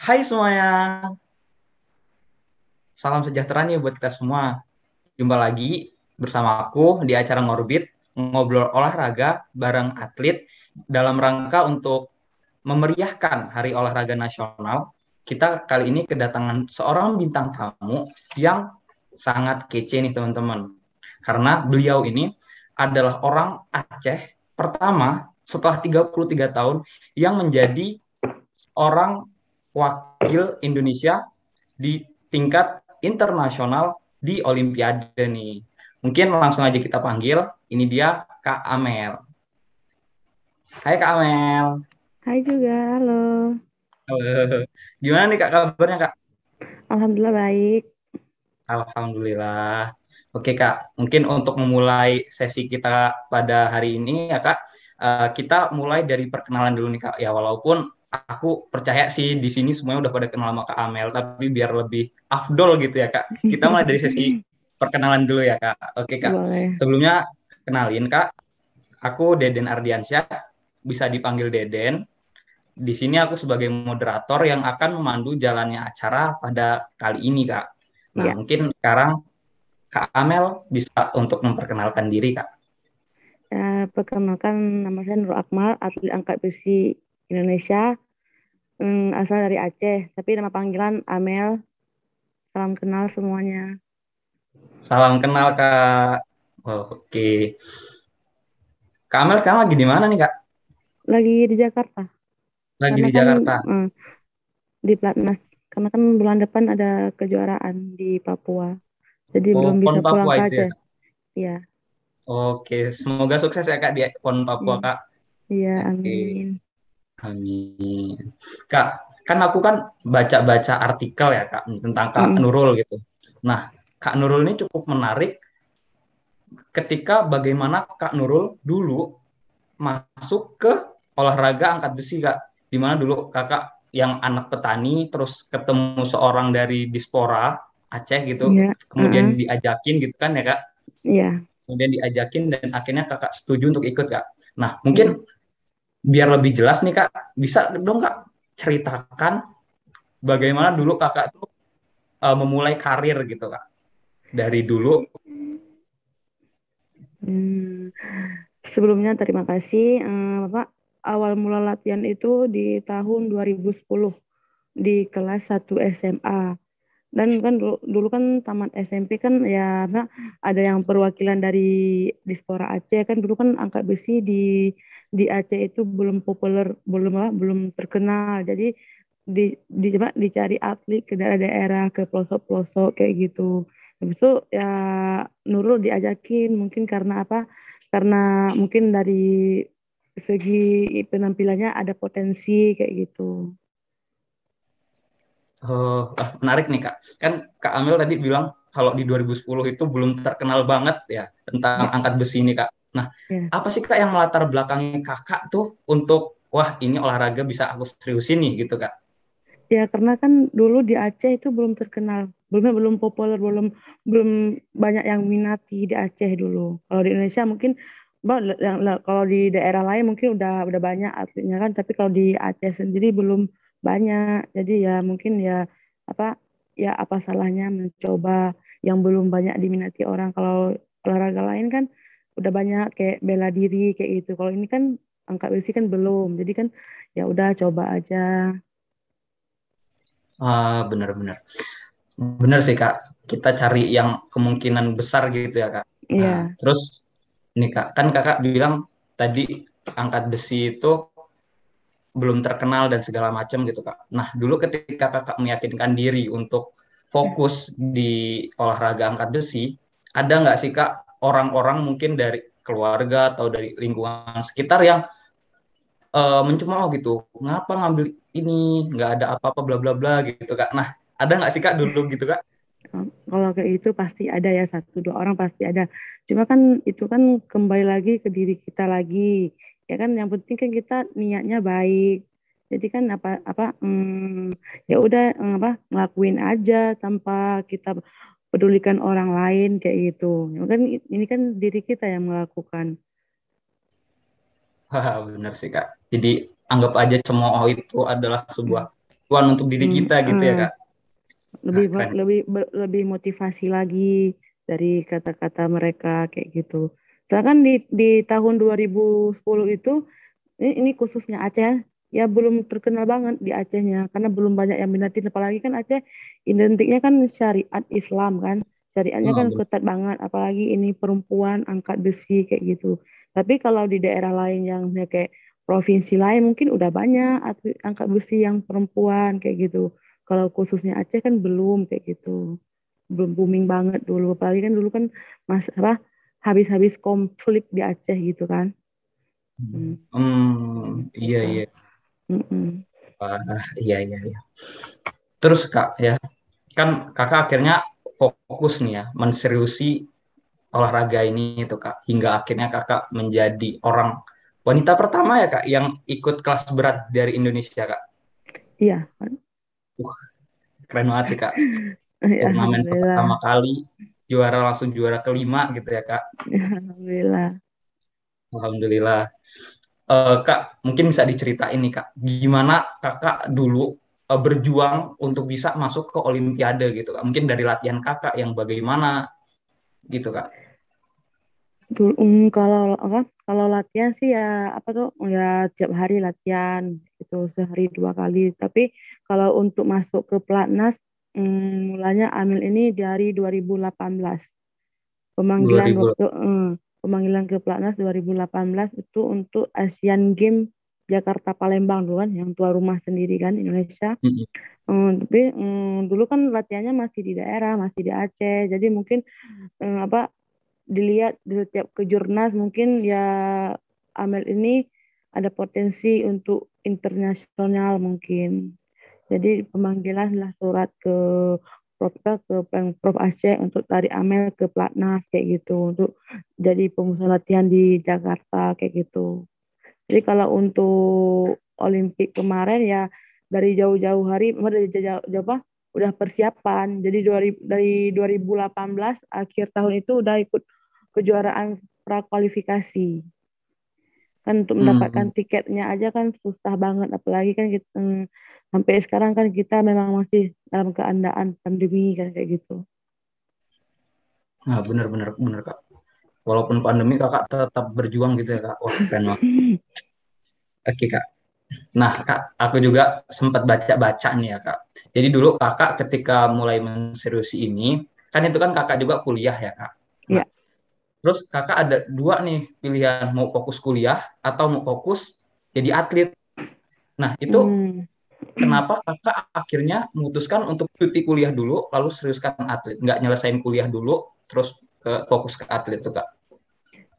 Hai semuanya, salam sejahtera nih buat kita semua. Jumpa lagi bersama aku di acara Ngorbit, ngobrol olahraga bareng atlet dalam rangka untuk memeriahkan Hari Olahraga Nasional. Kita kali ini kedatangan seorang bintang tamu yang sangat kece nih teman-teman. Karena beliau ini adalah orang Aceh pertama setelah 33 tahun yang menjadi orang wakil Indonesia di tingkat internasional di Olimpiade nih. Mungkin langsung aja kita panggil, ini dia Kak Amel. Hai Kak Amel. Hai juga, halo. Halo. Gimana nih Kak kabarnya Kak? Alhamdulillah baik. Alhamdulillah. Oke Kak, mungkin untuk memulai sesi kita pada hari ini ya Kak, kita mulai dari perkenalan dulu nih Kak. Ya walaupun aku percaya sih di sini semuanya udah pada kenal sama Kak Amel, tapi biar lebih afdol gitu ya Kak. Kita mulai dari sesi perkenalan dulu ya Kak. Oke Kak, Boleh. sebelumnya kenalin Kak, aku Deden Ardiansyah, bisa dipanggil Deden. Di sini aku sebagai moderator yang akan memandu jalannya acara pada kali ini Kak. Nah, Ya, mungkin sekarang Kak Amel bisa untuk memperkenalkan diri, Kak. perkenalkan nama saya Nur Akmal, atlet angkat besi Indonesia, asal dari Aceh, tapi nama panggilan Amel. Salam kenal semuanya. Salam kenal, Kak. Oh, oke. Kak Amel sekarang lagi di mana nih, Kak? Lagi di Jakarta, Lagi karena di kan Jakarta. eh, di Platnas, karena kan bulan depan ada kejuaraan di Papua, jadi Oh, belum PON bisa pulang Papua ke itu ya, Aceh. Kak? Iya, Oke, semoga sukses ya, Kak, di PON Papua, iya, Kak. iya, Oke, amin. amin. Kak, kan aku kan baca-baca artikel ya, Kak, tentang Kak Mm, Nurul gitu. Nah, Kak Nurul ini cukup menarik ketika bagaimana Kak Nurul dulu masuk ke olahraga angkat besi Kak. Dimana dulu Kakak yang anak petani terus ketemu seorang dari Dispora Aceh gitu, iya, kemudian diajakin gitu kan ya Kak. iya, Kemudian diajakin dan akhirnya Kakak setuju untuk ikut Kak. Nah, iya. mungkin biar lebih jelas nih Kak, bisa dong Kak ceritakan bagaimana dulu Kakak tuh memulai karir gitu Kak. Dari dulu. Hmm. Sebelumnya terima kasih, Bapak. Awal mula latihan itu di tahun 2010 di kelas 1 SMA. Dan kan dulu kan tamat SMP kan ya Pak, ada yang perwakilan dari Dispora Aceh kan dulu kan angkat besi di Aceh itu belum populer, belum terkenal. Jadi dicari atlet ke daerah-daerah, ke pelosok-pelosok kayak gitu. Habis itu ya Nurul diajakin mungkin karena apa? Karena mungkin dari segi penampilannya ada potensi kayak gitu. Menarik nih Kak. Kan Kak Amel tadi bilang kalau di 2010 itu belum terkenal banget ya tentang Ya, angkat besi ini Kak. Nah, ya. apa sih Kak yang melatar belakangi Kakak tuh untuk wah ini olahraga bisa aku seriusin nih gitu Kak. Ya karena kan dulu di Aceh itu belum terkenal, belum populer, belum banyak yang minati di Aceh dulu. Kalau di Indonesia mungkin kalau di daerah lain mungkin udah banyak atletnya kan, tapi kalau di Aceh sendiri belum banyak. Jadi ya mungkin apa apa salahnya mencoba yang belum banyak diminati orang. Kalau olahraga lain kan udah banyak kayak bela diri kayak gitu. Kalau ini kan angkat besi kan belum. Jadi kan ya udah coba aja. Bener-bener. Bener sih Kak. Kita cari yang kemungkinan besar gitu ya Kak. Nah, Iya. terus nih Kak, kan Kakak bilang tadi angkat besi itu belum terkenal dan segala macam gitu Kak. Nah, dulu ketika Kakak meyakinkan diri untuk fokus di olahraga angkat besi, ada nggak sih Kak orang-orang mungkin dari keluarga atau dari lingkungan sekitar yang mencemooh gitu, ngapa ngambil ini, nggak ada apa-apa bla bla bla gitu Kak. Nah, ada nggak sih Kak dulu gitu Kak? Kalau kayak itu pasti ada ya, satu dua orang pasti ada. Cuma kan itu kan kembali lagi ke diri kita lagi. Ya kan yang penting kan kita niatnya baik. Jadi kan ya udah apa ngelakuin aja tanpa kita pedulikan orang lain kayak gitu. Ya kan ini kan diri kita yang melakukan. Wah, bener sih Kak. Jadi anggap aja cemooh itu adalah sebuah Hmm. panduan untuk diri kita gitu ya Kak. Lebih Keren. lebih motivasi lagi dari kata-kata mereka kayak gitu. Soalnya kan di tahun 2010 itu ini khususnya Aceh ya belum terkenal banget di Acehnya karena belum banyak yang minatin, apalagi kan Aceh identiknya kan syariat Islam kan, syariatnya kan ketat banget, apalagi ini perempuan angkat besi kayak gitu. Tapi kalau di daerah lain yang kayak provinsi lain mungkin udah banyak atlet angkat besi yang perempuan kayak gitu. Kalau khususnya Aceh kan belum kayak gitu, belum booming banget dulu, apalagi kan dulu kan mas apa habis-habis konflik di Aceh gitu kan. Iya Gitu. iya. Iya iya iya. Terus Kak ya, kan Kakak akhirnya fokus nih ya menseriusi olahraga ini itu Kak, hingga akhirnya Kakak menjadi orang wanita pertama ya Kak yang ikut kelas berat dari Indonesia Kak. Iya. Uh, Keren banget sih Kak. Ya, Turnamen pertama alhamdulillah. kali juara langsung juara kelima gitu ya Kak. Ya, alhamdulillah. Alhamdulillah. Kak, mungkin bisa diceritain nih Kak, gimana Kakak dulu berjuang untuk bisa masuk ke Olimpiade gitu Kak. Mungkin dari latihan Kakak yang bagaimana gitu Kak. Dulu, kalau apa? Kalau latihan sih ya apa tuh ya tiap hari latihan itu sehari 2 kali. Tapi kalau untuk masuk ke pelatnas mulanya Amil ini dari 2018. Pemanggilan 2000. waktu pemanggilan ke pelatnas 2018 itu untuk Asian Games Jakarta Palembang dulu kan yang tuan rumah sendiri kan Indonesia. Mm-mm. Tapi dulu kan latihannya masih di daerah, masih di Aceh. Jadi mungkin apa dilihat di setiap kejurnas mungkin ya Amel ini ada potensi untuk internasional mungkin. Jadi pemanggilan lah surat ke Pemprov Aceh untuk tarik Amel ke pelatnas kayak gitu untuk jadi pemusat latihan di Jakarta kayak gitu. Jadi kalau untuk Olimpik kemarin ya dari jauh-jauh hari, dari jauh apa, udah persiapan. Jadi dari 2018 akhir tahun itu udah ikut kejuaraan prakualifikasi. Kan untuk mendapatkan Mm-mm. tiketnya aja kan susah banget. Apalagi kan kita, sampai sekarang kan kita memang masih dalam keadaan pandemi kan kayak gitu. Nah, benar-benar benar Kak. Walaupun pandemi Kakak tetap berjuang gitu ya Kak. Wah, keren banget. Oke Kak. Nah, Kak, aku juga sempat baca-baca nih ya, Kak. Jadi dulu Kakak ketika mulai menseriusi ini, kan itu kan Kakak juga kuliah ya, Kak. Nah, Ya. terus Kakak ada dua nih pilihan, mau fokus kuliah atau mau fokus jadi atlet. Nah, itu Hmm. kenapa Kakak akhirnya memutuskan untuk cuti kuliah dulu, lalu seriuskan atlet? Nggak nyelesain kuliah dulu, terus fokus ke atlet tuh, Kak?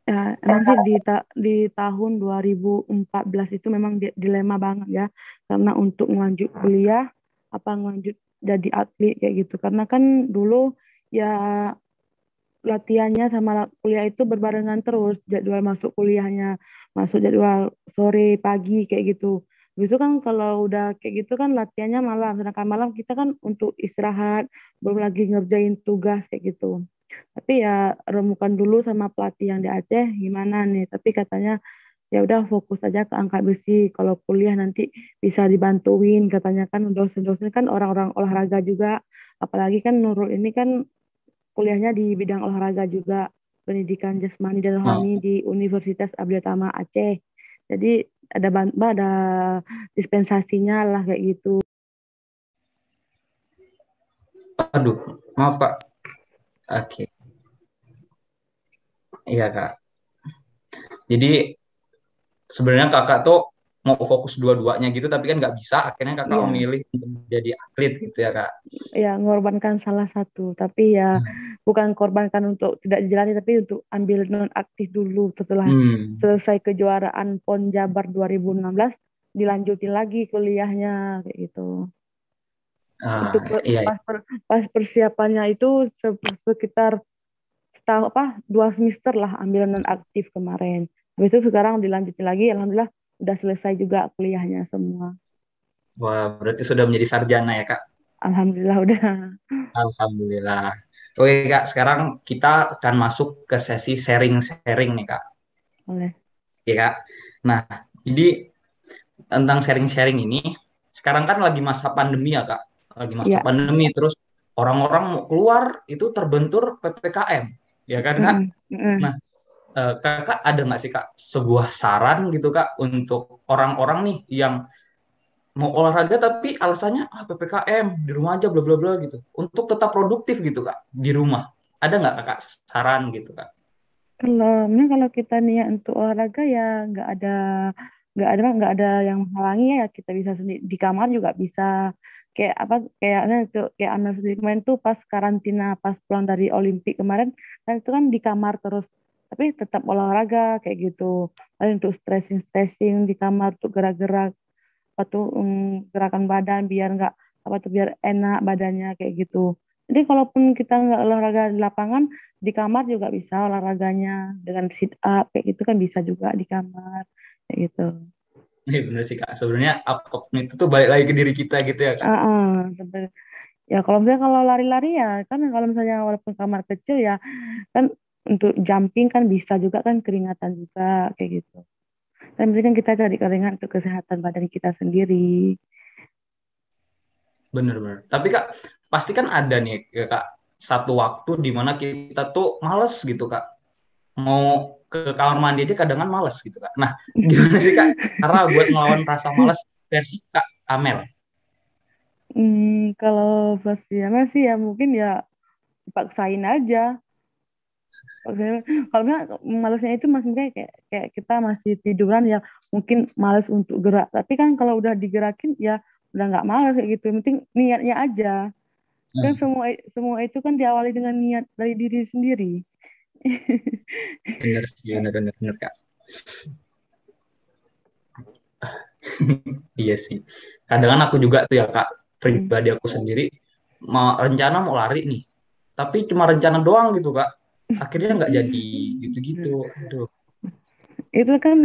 Ya, emang sih di tahun 2014 itu memang dilema banget ya, karena untuk ngelanjut kuliah apa ngelanjut jadi atlet kayak gitu. Karena kan dulu ya latihannya sama kuliah itu berbarengan terus, jadwal masuk kuliahnya, masuk jadwal sore, pagi kayak gitu. Habis itu kan kalau udah kayak gitu kan latihannya malam, sedangkan malam kita kan untuk istirahat, belum lagi ngerjain tugas kayak gitu. Tapi ya remukan dulu sama pelatih yang di Aceh gimana nih. Tapi katanya ya udah fokus aja ke angkat besi. Kalau kuliah nanti bisa dibantuin. Katanya kan dosen-dosen kan orang-orang olahraga juga. Apalagi kan Nurul ini kan kuliahnya di bidang olahraga juga. Pendidikan jasmani dan Oh, rohani di Universitas Abdul Tama Aceh. Jadi ada dispensasinya lah kayak gitu. aduh, maaf Kak. Oke, iya Kak. Jadi sebenarnya kakak tuh mau fokus dua-duanya gitu tapi kan nggak bisa akhirnya kakak Iya. memilih untuk jadi atlet gitu ya kak. Ya mengorbankan salah satu, tapi ya bukan korbankan untuk tidak dijalani tapi untuk ambil non aktif dulu setelah Hmm. selesai kejuaraan PON Jabar 2016 dilanjutin lagi kuliahnya kayak gitu. Itu Iya, iya. pas persiapannya itu sekitar setahun apa 2 semester lah ambil non aktif kemarin. Habis itu sekarang dilanjutin lagi, alhamdulillah udah selesai juga kuliahnya semua. Wah, berarti sudah menjadi sarjana ya kak. Alhamdulillah udah. Alhamdulillah. Oke kak, sekarang kita akan masuk ke sesi sharing-sharing nih kak. Oleh. Oke kak. Nah, jadi tentang sharing-sharing ini sekarang kan lagi masa pandemi ya Kak, lagi masa Ya. pandemi terus orang-orang mau keluar itu terbentur PPKM, ya kan Kak? Mm-mm. Nah, Mm-mm. Kakak ada nggak sih Kak sebuah saran gitu Kak untuk orang-orang nih yang mau olahraga tapi alasannya PPKM di rumah aja bla bla bla gitu, untuk tetap produktif gitu Kak di rumah. Ada nggak Kakak saran gitu Kak? Kalau kita niat untuk olahraga ya nggak ada yang menghalangi ya, kita bisa sendiri di kamar juga bisa, kayak apa, kayaknya itu kayak Amel sendiri kemarin tuh pas karantina, pas pulang dari Olimpik kemarin kan, itu kan di kamar terus tapi tetap olahraga kayak gitu. Lalu untuk stretching stretching di kamar, untuk gerak-gerak apa tuh, gerakan badan biar nggak apa tuh, biar enak badannya kayak gitu. Jadi kalaupun kita nggak olahraga di lapangan, di kamar juga bisa olahraganya dengan sit up kayak gitu kan, bisa juga di kamar kayak gitu. Iya bener sih Kak, sebenarnya apapun itu tuh balik lagi ke diri kita gitu ya Kak. Ya kalau misalnya kalau lari-lari ya kan, kalau misalnya walaupun kamar kecil ya kan, untuk jumping kan bisa juga kan, keringatan juga kayak gitu. Dan penting kan kita cari keringat untuk kesehatan badan kita sendiri. Bener-bener. Tapi Kak, pasti kan ada nih ya, Kak, satu waktu di mana kita tuh males gitu Kak. Mau ke kamar mandi aja kadang kan males gitu Kak. Nah, gimana sih Kak cara buat ngelawan rasa males versi Kak Amel? Kalau pasiennya sih ya mungkin ya paksain aja. Kalau misalnya malesnya itu masih kayak kita masih tiduran ya, mungkin males untuk gerak. Tapi kan kalau udah digerakin ya udah nggak males kayak gitu. Yang penting niatnya aja. Kan Nah, semua semua itu kan diawali dengan niat dari diri sendiri. bener sih, bener, bener, bener Kak. Iya sih. Kadang kan aku juga tuh ya Kak, Hmm. pribadi aku sendiri, rencana mau lari nih. Tapi cuma rencana doang gitu Kak. Akhirnya nggak jadi gitu-gitu. Aduh. Itu kan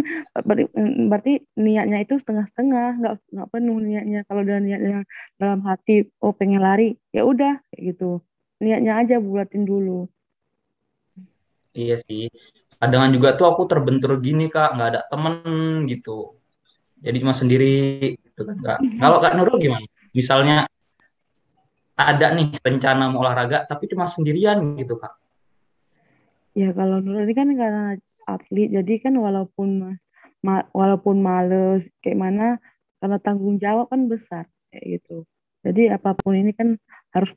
berarti niatnya itu setengah-setengah, nggak penuh niatnya. Kalau udah niatnya dalam hati, oh pengen lari, ya udah kayak gitu. Niatnya aja buatin dulu. Iya sih. Kadang juga tuh aku terbentur gini Kak, nggak ada temen gitu. Jadi cuma sendiri gitu kan Kak. Kalau Kak Nurul gimana? Misalnya ada nih rencana mau olahraga tapi cuma sendirian gitu Kak. Ya kalau dulu ini kan karena atlet, jadi kan walaupun males kayak mana, karena tanggung jawab kan besar kayak gitu. Jadi apapun ini kan harus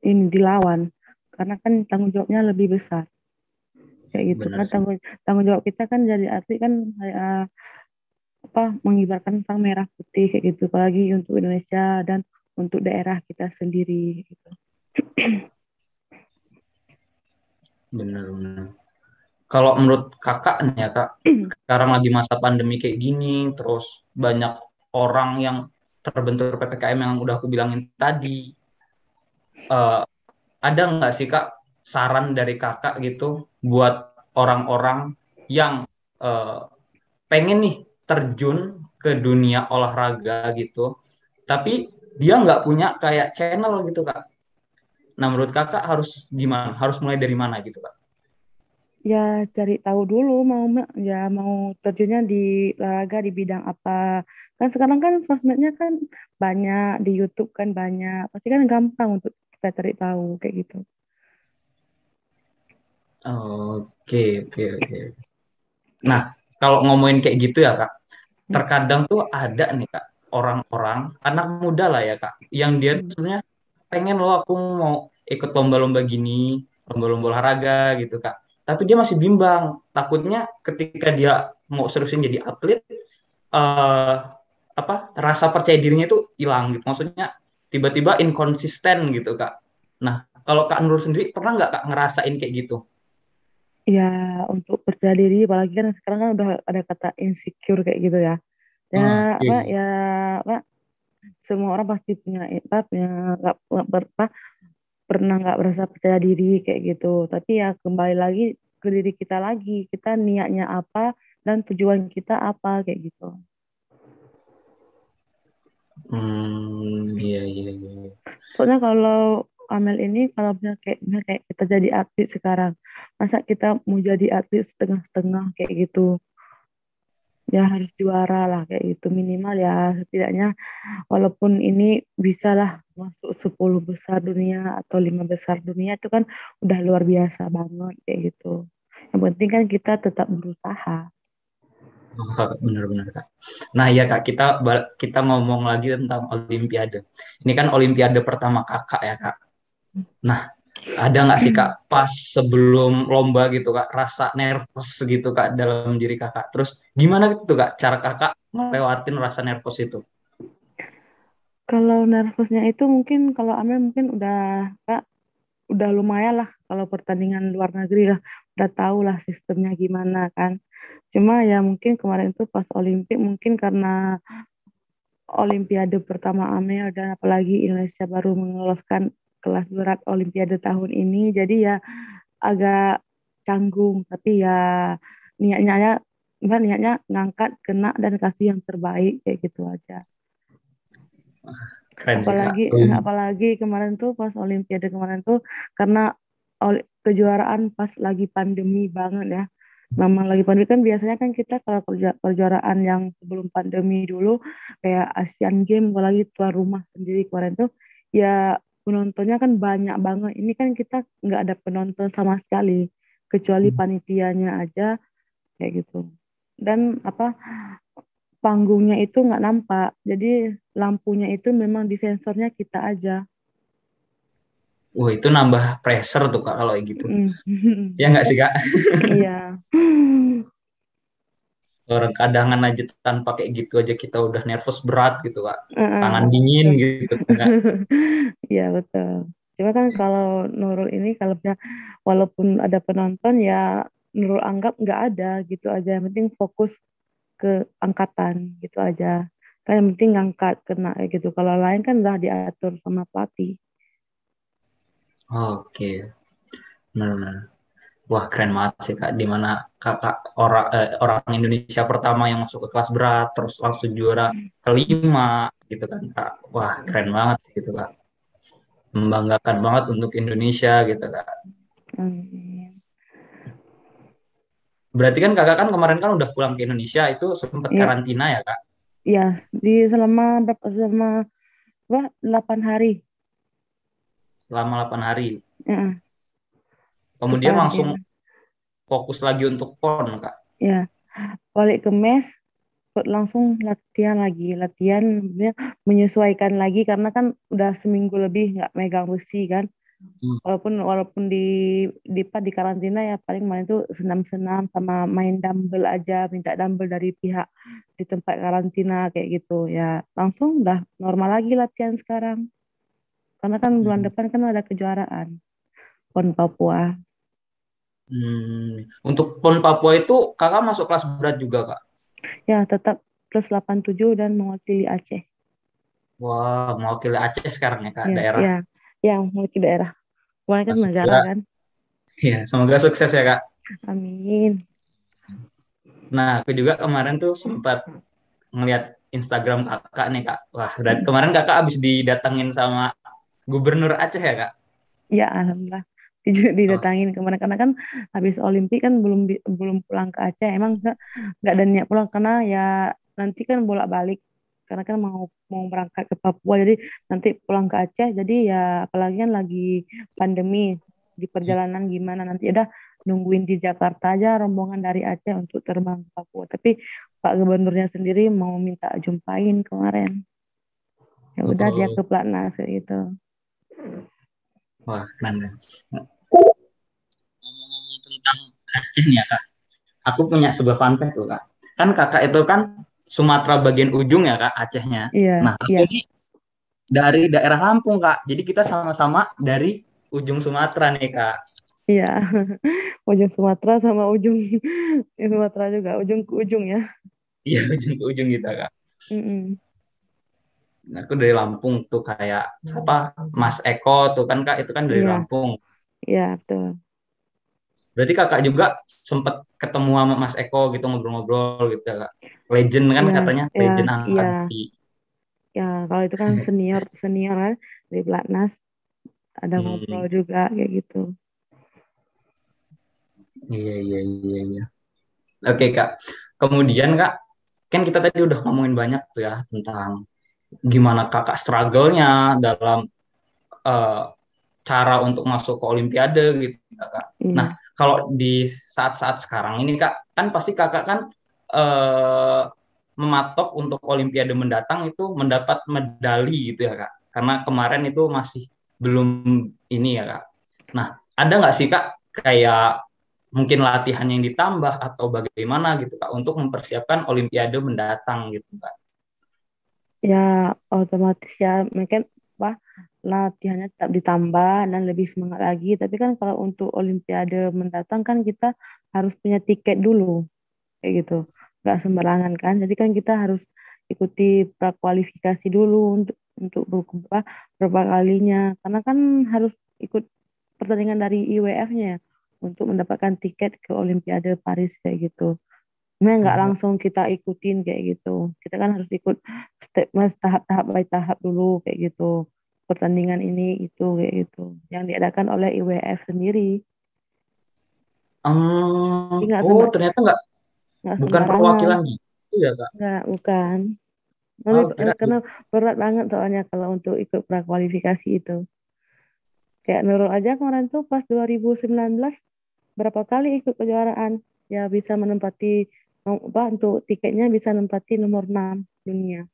ini dilawan, karena kan tanggung jawabnya lebih besar kayak gitu Bener kan. sih. Tanggung jawab kita kan jadi atlet kan kayak apa, mengibarkan sang merah putih kayak gitu, apalagi untuk Indonesia dan untuk daerah kita sendiri gitu. Bener, bener. Kalau menurut Kakak nih ya Kak, sekarang lagi masa pandemi kayak gini, terus banyak orang yang terbentur PPKM yang udah aku bilangin tadi. Eh, ada nggak sih Kak saran dari Kakak gitu buat orang-orang yang eh, pengen nih terjun ke dunia olahraga gitu, tapi dia nggak punya kayak channel gitu Kak. Nah menurut Kakak harus gimana? Harus mulai dari mana gitu Kak? Ya cari tahu dulu mau terjunnya di olahraga di bidang apa. Kan sekarang kan sosmednya kan banyak, di YouTube kan banyak. Pasti kan gampang untuk kita cari tahu kayak gitu. Oke, oke, oke. Nah, kalau ngomongin kayak gitu ya, Kak, Hmm. terkadang tuh ada nih, Kak, orang-orang, anak muda lah ya, Kak, yang dia tuh Hmm. sebenarnya pengen loh aku mau ikut lomba-lomba gini, lomba-lomba olahraga gitu, Kak. Tapi dia masih bimbang, takutnya ketika dia mau seriusin jadi atlet, eh, apa rasa percaya dirinya itu hilang gitu. Maksudnya tiba-tiba inkonsisten gitu, Kak. Nah, kalau Kak Nurul sendiri pernah nggak Kak ngerasain kayak gitu? Ya untuk percaya diri, apalagi kan sekarang kan udah ada kata insecure kayak gitu ya. Ya apa Oke. ya, apa, semua orang pasti punya punya nggak pernah nggak merasa percaya diri kayak gitu. Tapi ya kembali lagi ke diri kita lagi, kita niatnya apa dan tujuan kita apa kayak gitu. Iya, iya, iya. Soalnya kalau Amel ini, kalau misalnya kayak kita jadi atlet sekarang, masa kita mau jadi atlet setengah-setengah kayak gitu. ya harus juara lah kayak gitu minimal ya setidaknya walaupun ini bisa lah masuk 10 besar dunia atau 5 besar dunia itu kan udah luar biasa banget kayak gitu. Yang penting kan kita tetap berusaha. Oh, benar-benar Kak. Nah ya Kak, kita ngomong lagi tentang Olimpiade. Ini kan Olimpiade pertama Kakak ya Kak. Nah, ada nggak sih Kak pas sebelum lomba gitu Kak, rasa nervous gitu Kak dalam diri Kakak? Terus gimana gitu Kak cara Kakak ngelewatin rasa nervous itu? Kalau nervousnya itu mungkin kalau Amel mungkin Kak, udah lumayan lah kalau pertandingan luar negeri lah udah tahu lah sistemnya gimana kan. Cuma ya mungkin kemarin tuh pas Olimpik mungkin karena Olimpiade pertama Amel dan apalagi Indonesia baru meloloskan kelas berat Olimpiade tahun ini jadi ya agak canggung tapi ya niatnya ya niatnya ngangkat kena dan kasih yang terbaik kayak gitu aja. Keren sih Kak. Apalagi kemarin tuh pas Olimpiade kemarin tuh karena kejuaraan pas lagi pandemi banget ya. Memang lagi pandemi kan biasanya kan kita kalau kejuaraan yang sebelum pandemi dulu kayak Asian Games apalagi tuan rumah sendiri kemarin tuh ya penontonnya kan banyak banget. Ini kan kita nggak ada penonton sama sekali kecuali panitianya aja kayak gitu. Dan apa panggungnya itu nggak nampak. Jadi lampunya itu memang disensornya kita aja. Wah, itu nambah pressure tuh Kak kalau kayak gitu. Mm. Ya nggak sih Kak? Iya. Orang kadangan aja tanpa kayak gitu aja kita udah nervous berat gitu Kak. Tangan dingin Betul. gitu kan Kak. Iya betul. Cuma kan kalau Nurul ini kalau walaupun ada penonton ya Nurul anggap nggak ada gitu aja. Yang penting fokus ke angkatan gitu aja. Kan yang penting ngangkat kena kayak gitu. Kalau lain kan udah diatur sama pelatih. Oke, benar-benar. Wah, keren banget sih Kak. Di mana Kakak orang Indonesia pertama yang masuk ke kelas berat, terus langsung juara kelima gitu kan Kak. Wah, keren banget gitu Kak. Membanggakan banget untuk Indonesia gitu Kak. Amin. Berarti kan Kakak kan kemarin kan udah pulang ke Indonesia itu sempat Ya, karantina ya Kak? ya di selama 8 hari. Selama 8 hari. Ya, Kemudian langsung kekarantina. fokus lagi untuk PON Kak. Ya, balik ke mes langsung latihan lagi, latihan maksudnya menyesuaikan lagi karena kan udah seminggu lebih nggak megang besi kan. Hmm. Walaupun walaupun di karantina ya paling main itu senam-senam sama main dumbbell aja, minta dumbbell dari pihak di tempat karantina kayak gitu ya. Langsung udah normal lagi latihan sekarang. Karena kan bulan Hmm. depan kan ada kejuaraan PON Papua. Untuk PON Papua itu Kakak masuk kelas berat juga Kak? Ya, tetap plus 87 dan mewakili Aceh. Wah, mewakili Aceh sekarang ya Kak, Ya, daerah. ya, yang mewakili daerah. Kemarin kan negara Semoga, kan. ya, semoga sukses ya Kak. Amin. Nah, aku juga kemarin tuh sempat ngeliat Instagram kakak nih kak. Wah, berarti kemarin kakak abis didatengin sama Gubernur Aceh ya kak? Ya, alhamdulillah Oh, didatangin kemarin karena kan habis Olimpik kan belum pulang ke Aceh. Emang nggak ada niat pulang karena ya nanti kan bolak-balik karena kan mau mau berangkat ke Papua jadi nanti pulang ke Aceh jadi ya apalagi kan lagi pandemi di perjalanan gimana nanti udah nungguin di Jakarta aja rombongan dari Aceh untuk terbang ke Papua. Tapi Pak Gubernurnya sendiri mau minta jumpain kemarin. Ya udah dia oh, ke Platnas kayak gitu. wah keren ya. Ngomong-ngomong tentang Aceh nih ya kak, aku punya sebuah fun fact tuh kak. Kan kakak itu kan Sumatera bagian ujung ya kak, Acehnya. Iya, Nah, aku iya. ini dari daerah Lampung kak. Jadi kita sama-sama dari ujung Sumatera nih kak. Iya, ujung Sumatera sama ujung Sumatera juga, ujung ke ujung ya. Iya, ujung ke ujung kita kak. Mm-mm. Nah, aku dari Lampung tuh kayak apa Mas Eko tuh kan kak itu kan dari Iya, Lampung. iya betul. Berarti kakak juga sempat ketemu sama Mas Eko gitu ngobrol-ngobrol gitu ya kak. Legend kan Iya, katanya iya, legend iya, angkat besi. ya. Kalau itu kan senior senior kan dari Platnas ada ngobrol Hmm, juga kayak gitu. iya iya iya iya. Oke kak. Kemudian kak kan kita tadi udah ngomongin banyak tuh ya tentang gimana kakak struggle-nya dalam eh, cara untuk masuk ke Olimpiade gitu kakak. Nah, Iya. kalau di saat-saat sekarang ini kak, kan pasti kakak kan eh, mematok untuk Olimpiade mendatang itu mendapat medali gitu ya kak. Karena kemarin itu masih belum ini ya kak. Nah, ada nggak sih kak kayak mungkin latihan yang ditambah atau bagaimana gitu kak untuk mempersiapkan Olimpiade mendatang gitu kak? Ya otomatis ya mungkin apa latihannya tetap ditambah dan lebih semangat lagi. Tapi kan kalau untuk Olimpiade mendatang kan kita harus punya tiket dulu kayak gitu. Nggak sembarangan kan. Jadi kan kita harus ikuti prakualifikasi dulu untuk berapa kalinya. Karena kan harus ikut pertandingan dari IWF-nya ya untuk mendapatkan tiket ke Olimpiade Paris kayak gitu. Sebenarnya nggak langsung kita ikutin kayak gitu. Kita kan harus ikut step mas tahap-tahap by tahap dulu kayak gitu. Pertandingan ini itu kayak gitu. Yang diadakan oleh IWF sendiri. Jadi Oh ternyata nggak bukan sembarangan. perwakilan gitu ya kak? Nggak, bukan. Tapi Oh kira karena berat banget soalnya kalau untuk ikut prakualifikasi itu. Kayak Nurul aja kemarin tuh pas 2019 berapa kali ikut kejuaraan. Ya bisa menempati apa untuk tiketnya bisa menempati nomor 6 dunia.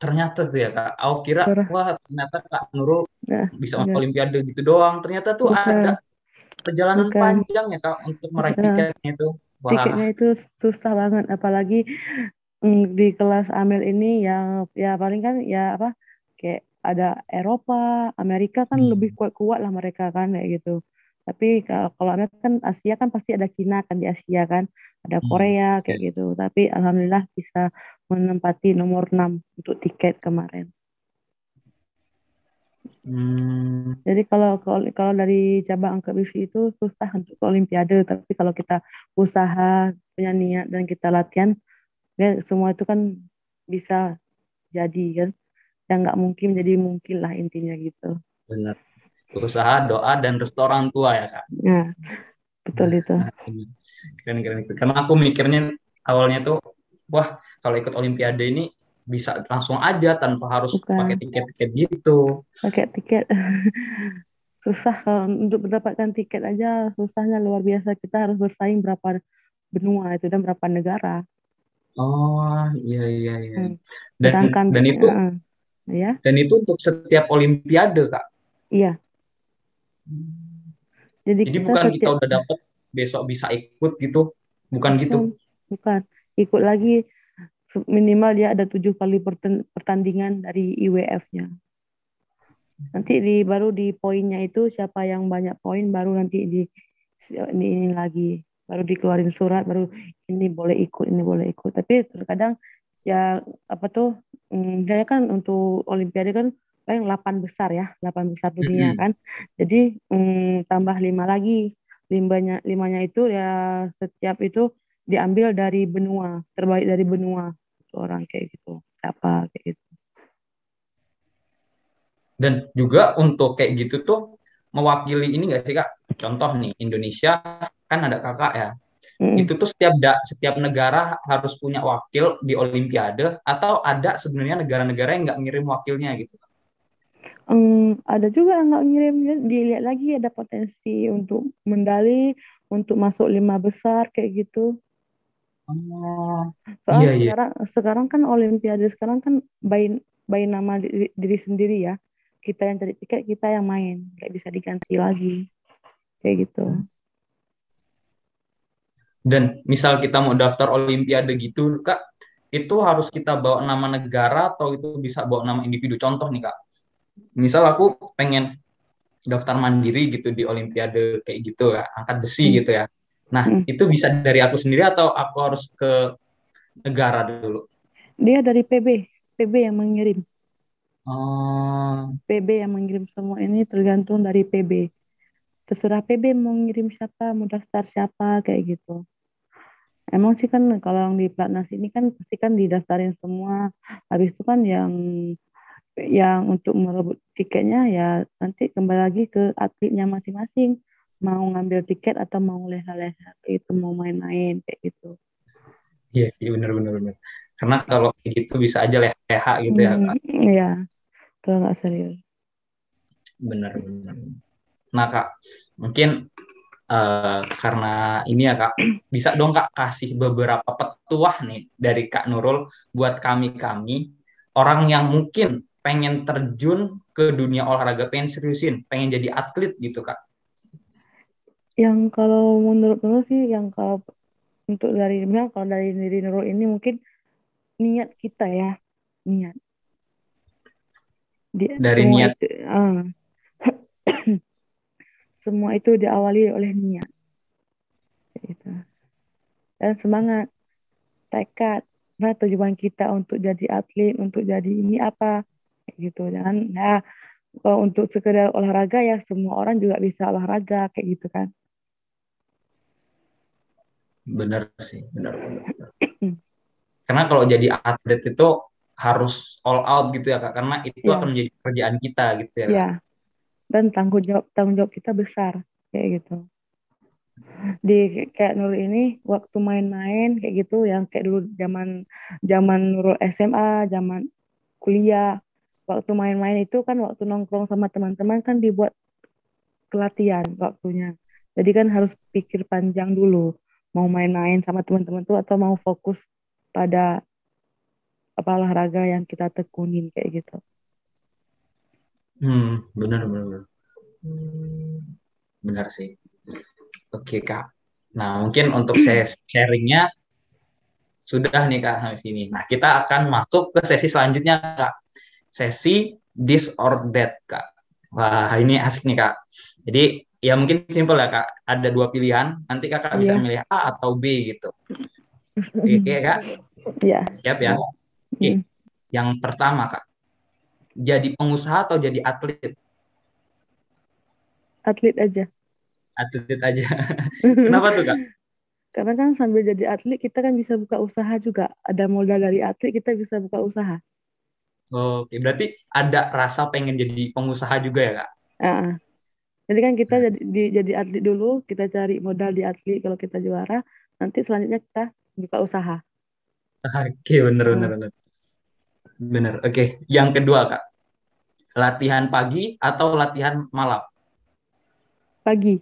ternyata tuh ya kak. Aku kira Berat. wah ternyata kak Nurul Nah, bisa masuk enggak. Olimpiade gitu doang. Ternyata tuh ada Bukan, perjalanan bukan. panjang ya kak untuk meraih Nah, tiketnya itu. Wah, tiketnya itu susah banget, apalagi di kelas Amel ini yang ya paling kan ya apa kayak ada Eropa, Amerika kan lebih hmm, kuat-kuat lah mereka kan kayak gitu. Tapi kalau Amel kan Asia kan pasti ada Cina kan di Asia kan, ada hmm, Korea ya. kayak gitu. Tapi alhamdulillah bisa menempati nomor 6 untuk tiket kemarin. Hmm, Jadi kalau dari cabang angkat besi itu susah untuk ke Olimpiade, tapi kalau kita usaha, punya niat dan kita latihan, ya semua itu kan bisa jadi kan. Yang nggak mungkin jadi mungkin lah intinya gitu. benar. Usaha, doa, dan restoran tua ya kak. Nah, betul itu. Keren, keren, keren. Karena aku mikirnya awalnya tuh, wah kalau ikut Olimpiade ini bisa langsung aja tanpa harus pakai Bukan tiket-tiket gitu. pakai tiket. Susah kalau untuk mendapatkan tiket aja susahnya luar biasa. Kita harus bersaing berapa benua itu dan berapa negara. Oh iya iya iya. Hmm. Dan Sedangkan dan itu ya, dan itu untuk setiap Olimpiade kak. iya. Jadi Jadi kita bukan kita setiap udah dapet besok bisa ikut gitu, bukan gitu. bukan bukan ikut lagi minimal dia ada 7 kali pertandingan dari IWF-nya. Nanti baru di poinnya itu siapa yang banyak poin baru nanti ini lagi baru dikeluarin surat baru ini boleh ikut. Tapi terkadang ya apa tuh saya kan untuk Olimpiade kan paling 8 besar ya 8 besar dunia Mm-mm. kan. Jadi tambah 5 lagi limanya itu ya setiap itu diambil dari benua terbaik dari benua orang kayak gitu siapa kayak gitu. Dan juga untuk kayak gitu tuh mewakili ini nggak sih Kak? Contoh nih Indonesia kan ada kakak ya. Mm-mm. Itu tuh setiap negara harus punya wakil di Olimpiade atau ada sebenarnya negara-negara yang nggak ngirim wakilnya gitu. Ada juga yang nggak ngirim, dilihat lagi ada potensi untuk medali, untuk masuk 5 besar kayak gitu. Oh, iya Soalnya iya. sekarang kan Olimpiade sekarang kan by nama diri sendiri ya. Kita yang cari tiket, kita yang main, nggak bisa diganti lagi kayak gitu. Dan misal kita mau daftar Olimpiade gitu Kak, itu harus kita bawa nama negara atau itu bisa bawa nama individu. Contoh nih Kak, misal aku pengen daftar mandiri gitu di Olimpiade kayak gitu ya, angkat besi Hmm. gitu ya. Nah, Hmm. itu bisa dari aku sendiri atau aku harus ke negara dulu? Dia dari PB yang mengirim, Oh, PB yang mengirim semua ini tergantung dari PB. Terserah PB mau ngirim siapa, mau daftar siapa kayak gitu. Emang sih kan kalau yang di Platnas ini kan pasti kan didaftarin semua. Habis itu kan yang untuk merebut tiketnya ya nanti kembali lagi ke atletnya masing-masing. Mau ngambil tiket atau mau leha-leha kayak itu mau main-main kayak gitu. Iya sih, benar-benar benar. Karena kalau kayak gitu bisa aja leha gitu ya Kak. Iya, kalau nggak serius. Benar-benar. Nah Kak, mungkin karena ini ya Kak, bisa dong Kak kasih beberapa petuah nih dari Kak Nurul buat kami-kami orang yang mungkin pengen terjun ke dunia olahraga, pengen seriusin, pengen jadi atlet gitu Kak. Yang kalau menurut Nurul sih, yang kalau untuk dari Nurul, kalau dari diri Nurul ini mungkin niat kita ya, niat. Dari Semua niat. itu, semua itu diawali oleh niat, gitu. Dan semangat, tekad. Nah, tujuan kita untuk jadi atlet, untuk jadi ini apa, kayak gitu. Jangan, nah, kalau untuk sekedar olahraga ya semua orang juga bisa olahraga, kayak gitu kan. Benar sih, benar-benar. Karena kalau jadi atlet itu harus all out gitu ya Kak, karena itu akan Ya, menjadi pekerjaan kita gitu ya Kak. ya. Dan tanggung jawab kita besar, kayak gitu. Di kayak Nurul ini waktu main-main kayak gitu yang kayak dulu zaman zaman Nurul SMA, zaman kuliah, waktu main-main itu kan waktu nongkrong sama teman-teman kan dibuat pelatihan waktunya. Jadi kan harus pikir panjang dulu mau main-main sama teman-teman tuh atau mau fokus pada apa olahraga yang kita tekunin kayak gitu. Benar benar. Benar sih. Oke Kak. Nah, mungkin untuk saya sharingnya sudah nih Kak sampai sini. Nah, kita akan masuk ke sesi selanjutnya Kak. Sesi this or that Kak. Wah, ini asik nih Kak. Jadi ya mungkin simpel ya Kak. Ada dua pilihan. Nanti Kakak bisa Iya. milih A atau B gitu. Oke Kak. Iya. Siap ya. Oke. Hmm. Yang pertama Kak. Jadi pengusaha atau jadi atlet? Atlet aja. Atlet aja. Kenapa tuh Kak? Karena kan sambil jadi atlet kita kan bisa buka usaha juga. Ada modal dari atlet kita bisa buka usaha. Oke, berarti ada rasa pengen jadi pengusaha juga ya Kak? Ah, jadi kan kita jadi atlet dulu, kita cari modal di atlet kalau kita juara, nanti selanjutnya kita buka usaha. Oke, bener, bener, Ah, bener. Bener. Oke, yang kedua Kak. Latihan pagi atau latihan malam? pagi.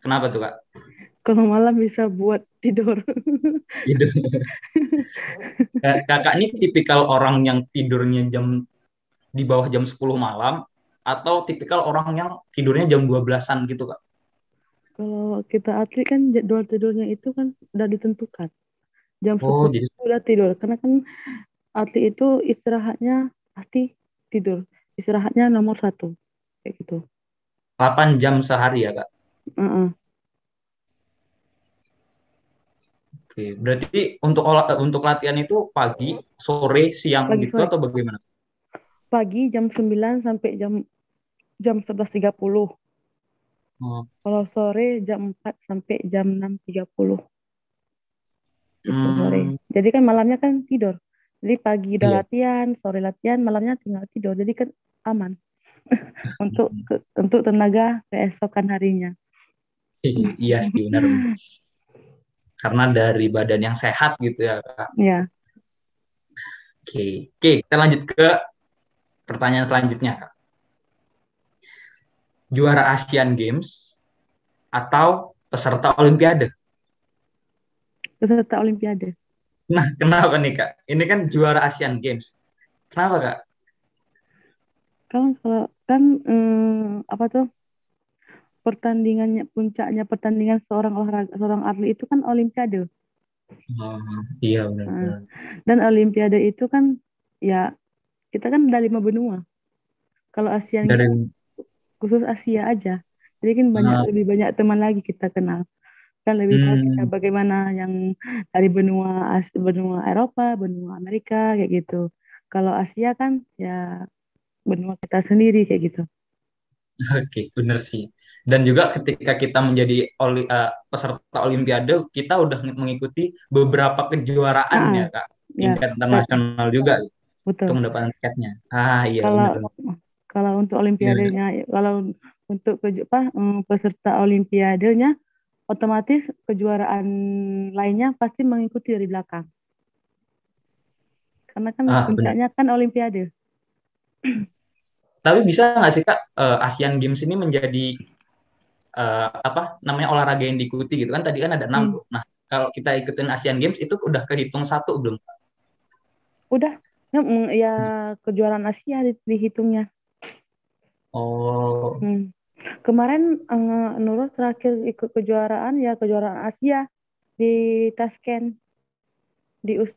Kenapa tuh Kak? Kalau malam bisa buat tidur. Gitu. Kakak ini tipikal orang yang tidurnya di bawah jam 10 malam atau tipikal orang yang tidurnya jam 12-an gitu Kak? Kalau kita atlet kan jadwal tidurnya itu kan udah ditentukan. Jam Oh, 10 jadi udah tidur. Karena kan atlet itu istirahatnya pasti tidur. Istirahatnya nomor satu. Kayak gitu. 8 jam sehari ya Kak? Heeh. Oke, berarti untuk latihan itu pagi, sore, siang Pagi gitu sore. atau bagaimana? Pagi jam 9 sampai jam jam 11.30. Oh, Kalau sore jam 4 sampai jam 6.30 itu sore. hmm, Jadi kan malamnya kan tidur. Jadi pagi udah iya. latihan, sore latihan, malamnya tinggal tidur. Jadi kan aman untuk tenaga keesokan harinya. Iya sih, benar. Karena dari badan yang sehat gitu ya Kak. Ya, Oke, oke, kita lanjut ke pertanyaan selanjutnya Kak. Juara Asian Games atau peserta Olimpiade? peserta Olimpiade. Nah, kenapa nih Kak? Ini kan juara Asian Games. Kenapa Kak? Kalau kan apa tuh pertandingannya puncaknya pertandingan seorang olahraga seorang atlet itu kan Olimpiade. Iya Nah, benar-benar. dan Olimpiade itu kan ya kita kan ada 5 benua. Kalau Asian Dari Games khusus Asia aja. Jadi kan uh, lebih banyak teman lagi kita kenal. Kan lebih tahu kita hmm, bagaimana yang dari benua Eropa, benua Amerika kayak gitu. Kalau Asia kan ya benua kita sendiri kayak gitu. oke, benar sih. Dan juga ketika kita menjadi peserta Olimpiade, kita udah mengikuti beberapa kejuaraan Nah, ya Kak, ya tingkat kayak internasional juga untuk betul. mendapatkan tiketnya. Ah iya Kalau benar. kalau untuk Gimana, Kak? Olimpiadenya, kalau untuk peserta Olimpiadenya otomatis kejuaraan lainnya pasti mengikuti dari belakang. Karena kan Benar. puncaknya kan Olimpiade. Tapi bisa nggak sih Kak, Asian Games ini menjadi apa namanya olahraga yang diikuti gitu kan? Tadi kan ada 6 Hmm. tuh. Nah, kalau kita ikutin Asian Games itu udah kehitung satu belum? Udah, ya kejuaraan Asia dihitungnya. Oh, Kemarin Nurul terakhir ikut kejuaraan ya kejuaraan Asia di Tashkent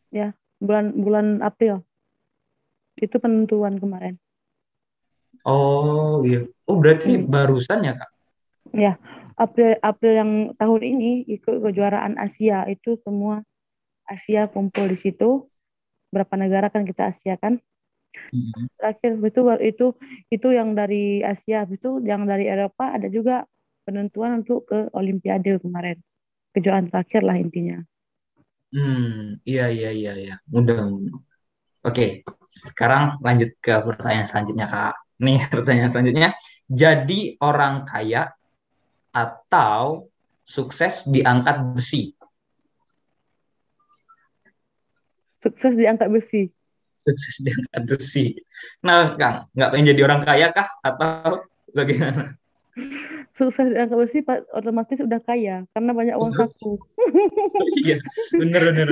ya bulan bulan April. Itu penentuan kemarin. oh iya. Oh berarti Hmm. barusan ya Kak? Ya, April April yang tahun ini ikut kejuaraan Asia itu semua Asia kumpul di situ. Berapa negara kan kita Asia kan? Mhm. Terakhir itu yang dari Asia, itu yang dari Eropa ada juga penentuan untuk ke Olimpiade kemarin. Kejuaraan terakhir lah intinya. Iya iya iya iya. Mudah. Oke, sekarang lanjut ke pertanyaan selanjutnya Kak. Nih pertanyaan selanjutnya. Jadi orang kaya atau sukses diangkat besi? Sukses diangkat besi. Sukses diangkat besi. Nah, Kang, nggak pengen jadi orang kaya kah? Atau bagaimana? Sukses diangkat besi otomatis udah kaya karena banyak uang saku. Iya, bener bener.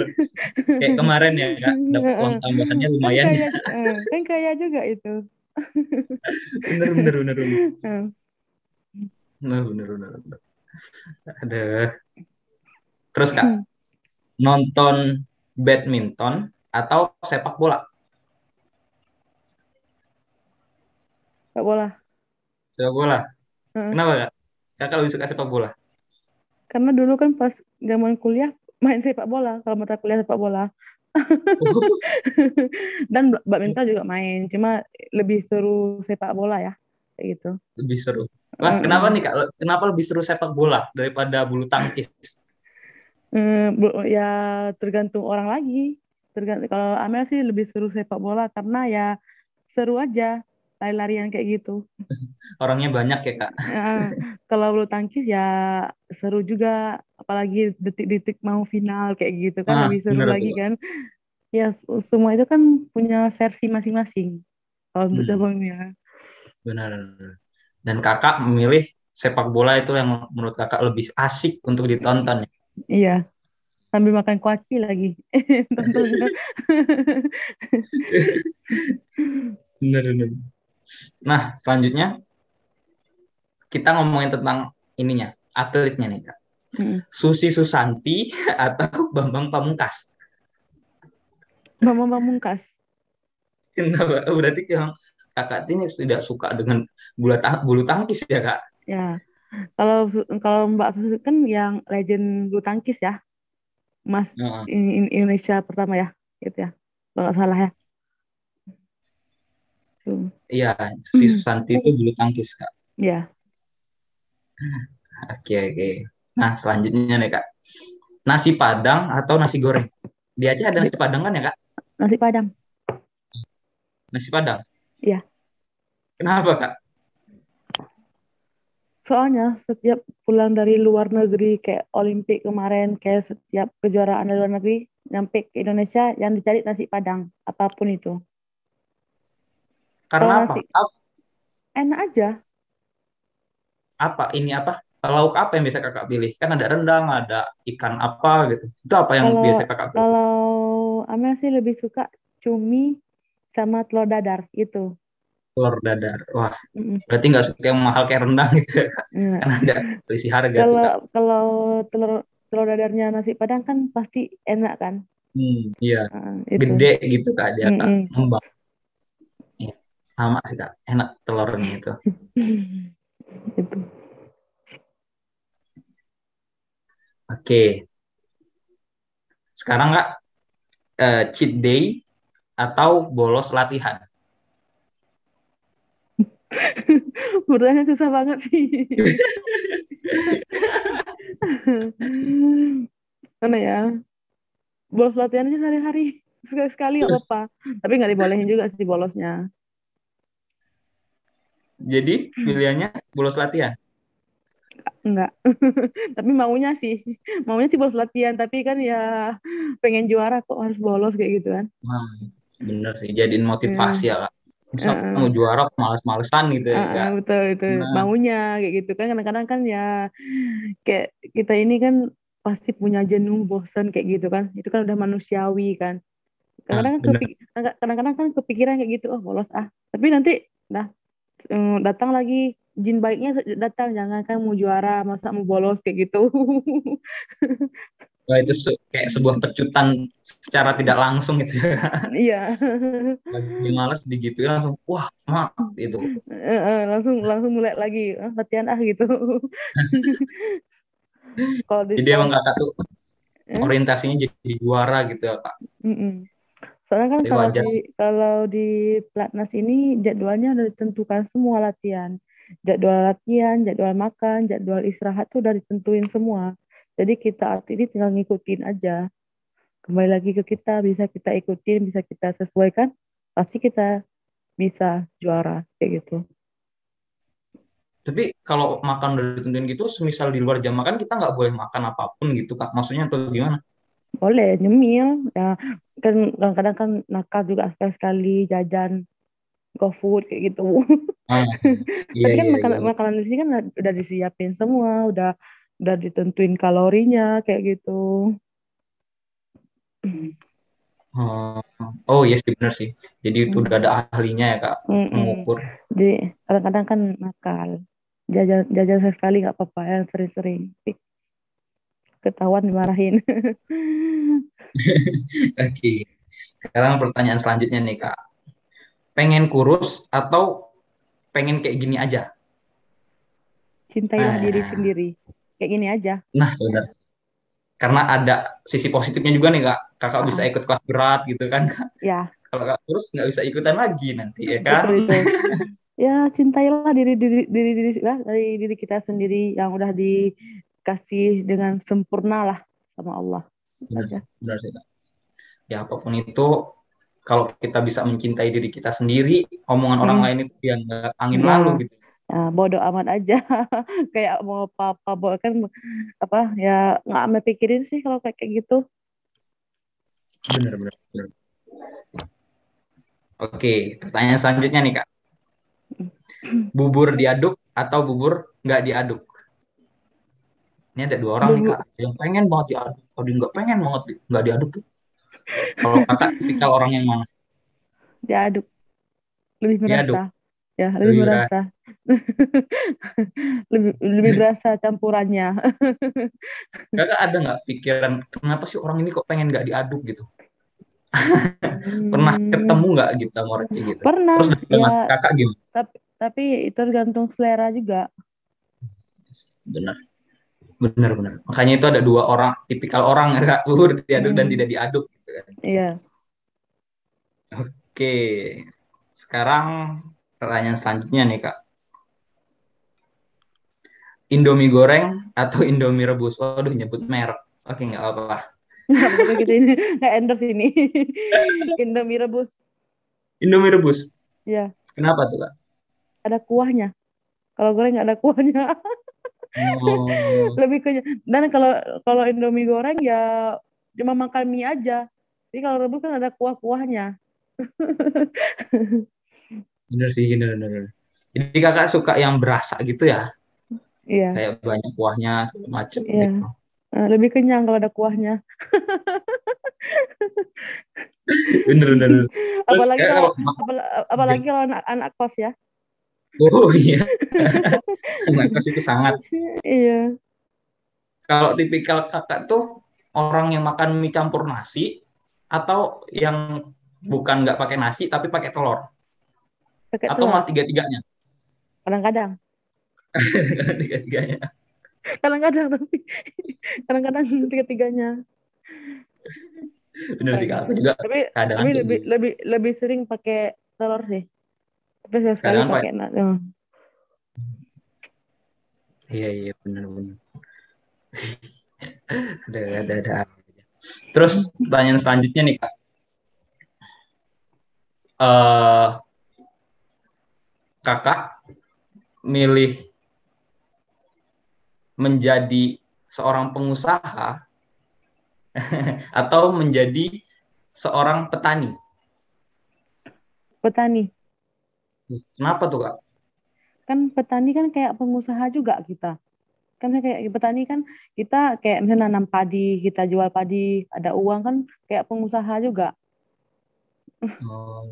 Kayak kemarin ya Kak, dapat uang tambahannya Kan lumayan ya. kaya, kan kaya juga itu. Bener bener bener bener. Nah, bener bener bener. Ada. Terus Kak, nonton badminton atau sepak bola? Gak bola. Sepak bola. Heeh. Kenapa Kak? Kakak lebih suka sepak bola? Karena dulu kan pas zaman kuliah main sepak bola, kalau mata kuliah sepak bola. Dan badminton juga main, cuma lebih seru sepak bola ya, kayak gitu. Lebih seru. Wah, kenapa Heeh. nih Kak? Kenapa lebih seru sepak bola daripada bulu tangkis? Ya tergantung orang lagi. Tergantung kalau Amel sih lebih seru sepak bola karena ya seru aja lari-larian kayak gitu. Orangnya banyak ya Kak? Ya, kalau bulu tangkis ya seru juga, apalagi detik-detik mau final kayak gitu kan Ah, lebih seru bener tuh lagi Kak. kan. Ya semua itu kan punya versi masing-masing kalau untuk Hmm, cabangnya. benar. Dan Kakak memilih sepak bola itu yang menurut Kakak lebih asik untuk ditonton ya? Iya, sambil makan kuaci lagi tontonnya. Bener, bener. Nah, selanjutnya kita ngomongin tentang ininya, atletnya nih Kak. Mm. Susi Susanti atau Bambang Pamungkas? Bambang Pamungkas. Kenapa? Berarti yang Kakak ini tidak suka dengan bulu tangkis ya Kak? Ya, kalau kalau Mbak Susi kan yang legend bulu tangkis ya, Mas Heeh. Indonesia pertama ya, gitu ya, kalau nggak salah ya. Tuh. Iya, Susi Susanti itu bulu tangkis Kak. Ya, Oke, oke. Nah, selanjutnya nih Kak. Nasi Padang atau nasi goreng? Di Aceh ada nasi Padang kan ya Kak? nasi Padang. Nasi Padang. Ya, Kenapa Kak? soalnya setiap pulang dari luar negeri kayak Olimpik kemarin, kayak setiap kejuaraan dari luar negeri, nyampe ke Indonesia yang dicari nasi Padang, apapun itu. Kalau Karena apa? nasi enak aja. Apa ini apa? Lauk apa yang bisa Kakak pilih? Kan ada rendang, ada ikan apa gitu. Itu apa yang Kalau biasa Kakak pilih? kalau Amel sih lebih suka cumi sama telur dadar itu. Telur dadar. Wah, Mm-mm. berarti nggak suka yang mahal kayak rendang gitu ya Kak? Iya. Kan ada selisih harga tuh Kalau Kak. kalau telur telur dadarnya nasi Padang kan pasti enak kan. Iya. Itu. Gede gitu Kak dia Kak. Mm-mm. Ngembang. Iya. Sama sih Kak. Enak telurnya itu. Itu. Oke. Sekarang Kak, cheat day atau bolos latihan? Pertanyaan susah banget sih. Mana ya? Bolos latihan aja sehari-hari. Sekali-sekali nggak apa-apa. Tapi nggak dibolehin juga sih bolosnya. Jadi pilihannya bolos latihan. Enggak. Tapi maunya sih bolos latihan, tapi kan ya pengen juara kok harus bolos kayak gitu kan. Nah, bener sih, jadiin motivasi Ya, ya Kak. Misal mau uh, juara kok males-malesan gitu ya Kak. betul itu Nah, maunya kayak gitu kan, kadang-kadang kan ya kayak kita ini kan pasti punya jenuh, bosan kayak gitu kan. Itu kan udah manusiawi kan. nah, Kadang-kadang bener. kadang-kadang kan kepikiran kayak gitu, oh bolos ah. Tapi nanti dah datang lagi jin baiknya datang, jangan kan mau juara masa mau bolos kayak gitu. Wah, itu kayak sebuah pecutan secara tidak langsung gitu ya. Iya. Lagi malas digituin langsung, wah, mak, gitu. Langsung langsung mulai lagi latihan ah gitu. Kalau di Jadi kalau emang kakak tuh eh, orientasinya jadi juara gitu ya kak. mm-mm. Soalnya kan Tapi wajar sih. kalau di pelatnas ini jadwalnya udah ditentukan semua latihan. Jadwal latihan, jadwal makan, jadwal istirahat tuh udah ditentuin semua. Jadi kita arti ini tinggal ngikutin aja. Kembali lagi ke kita, bisa kita ikutin, bisa kita sesuaikan, pasti kita bisa juara kayak gitu. Tapi kalau makan udah ditentuin gitu, semisal di luar jam makan kita nggak boleh makan apapun gitu kak. Maksudnya atau gimana? Boleh nyemil, ya kan kadang-kadang kan nakal juga sekali-sekali jajan GoFood kayak gitu. Ah, iya Tapi kan iya iya. makanan makanan di sini kan udah disiapin semua, udah ditentuin kalorinya kayak gitu. Oh, oh iya sih bener sih. Jadi itu udah ada ahlinya ya kak Mm-mm. mengukur. Jadi kadang-kadang kan nakal. Jajan jajan sekali nggak apa-apa, yang sering-sering. Ketahuan dimarahin. Oke. Sekarang pertanyaan selanjutnya nih kak. Pengen kurus atau pengen kayak gini aja? Cintailah diri Nah, sendiri. Kayak gini aja. nah benar. Karena ada sisi positifnya juga nih kak. Kakak bisa Ah, ikut kelas berat gitu kan. ya, Kalau kakak kurus nggak bisa ikutan lagi nanti ya kan. betul itu. Ya, cintailah diri diri diri diri lah, dari diri kita sendiri yang udah dikasih dengan sempurna lah sama Allah. Itu Benar, aja. benar sih kak. Ya apapun itu, kalau kita bisa mencintai diri kita sendiri, omongan orang Mm-mm. lain itu ya nggak angin lalu Ya, gitu. ya, bodo amat aja. Kayak mau apa-apa, kan apa ya, nggak amat pikirin sih kalau kayak kayak gitu. Benar, benar, benar. Oke, pertanyaan selanjutnya nih kak. Bubur diaduk atau bubur nggak diaduk? Ini ada dua orang nih Bumbu kak. Yang pengen banget diaduk, ada yang nggak pengen banget nggak diaduk tuh. Kalau kakak tipikal orang yang mana? diaduk, lebih Diaduk, merasa, ya lebih lebih berat. merasa, lebih lebih berasa campurannya. Kakak ada nggak pikiran kenapa sih orang ini kok pengen nggak diaduk gitu? Pernah Hmm, ketemu nggak gitu sama orang kayak gitu? pernah Terus dalam hati ya, kakak gimana? tapi itu tergantung selera juga. Benar, benar, benar. Makanya itu ada dua orang, tipikal orang ya kak, bubur diaduk dan Hmm, tidak diaduk. Gitu kan. iya. Oke, sekarang pertanyaan selanjutnya nih kak. Indomie goreng atau Indomie rebus? Waduh, nyebut merek. Oke, nggak apa-apa. Nggak apa-apa, kita ini nggak endorse ini. Indomie rebus, Indomie rebus. ya Kenapa tuh kak? ada kuahnya. Kalau goreng nggak ada kuahnya. Oh, Lebih ke, dan kalau kalau Indomie goreng ya cuma makan mie aja. Jadi kalau rebus kan ada kuah-kuahnya. bener sih, bener, bener, bener. Jadi kakak suka yang berasa gitu ya? Iya, Kayak banyak kuahnya, segala macem iya. gitu. Lebih kenyang kalau ada kuahnya. Bener, bener, bener. Terus Apalagi kayak kalau kalau apalagi kalau anak kos ya. oh iya, anak kos itu sangat. Iya. Kalau tipikal kakak tuh orang yang makan mie campur nasi atau yang bukan nggak pakai nasi tapi pakai telur Pakai atau telur. malah tiga-tiganya. Kadang-kadang. Tiga-tiganya. Kadang-kadang tapi kadang-kadang tiga-tiganya. Bener sih kak, Kadang. aku juga Tapi keadaan kayak lebih gitu. lebih lebih sering pakai telur sih. Tapi sekali Kadang pak, pakai iya iya bener bener. Ada. Terus pertanyaan selanjutnya nih kak, eh kakak milih menjadi seorang pengusaha atau menjadi seorang petani? Petani. Kenapa tuh Kak? Kan petani kan kayak pengusaha juga kita. Kan kayak petani kan kita kayak misalnya nanam padi, kita jual padi, ada uang kan kayak pengusaha juga. Oh.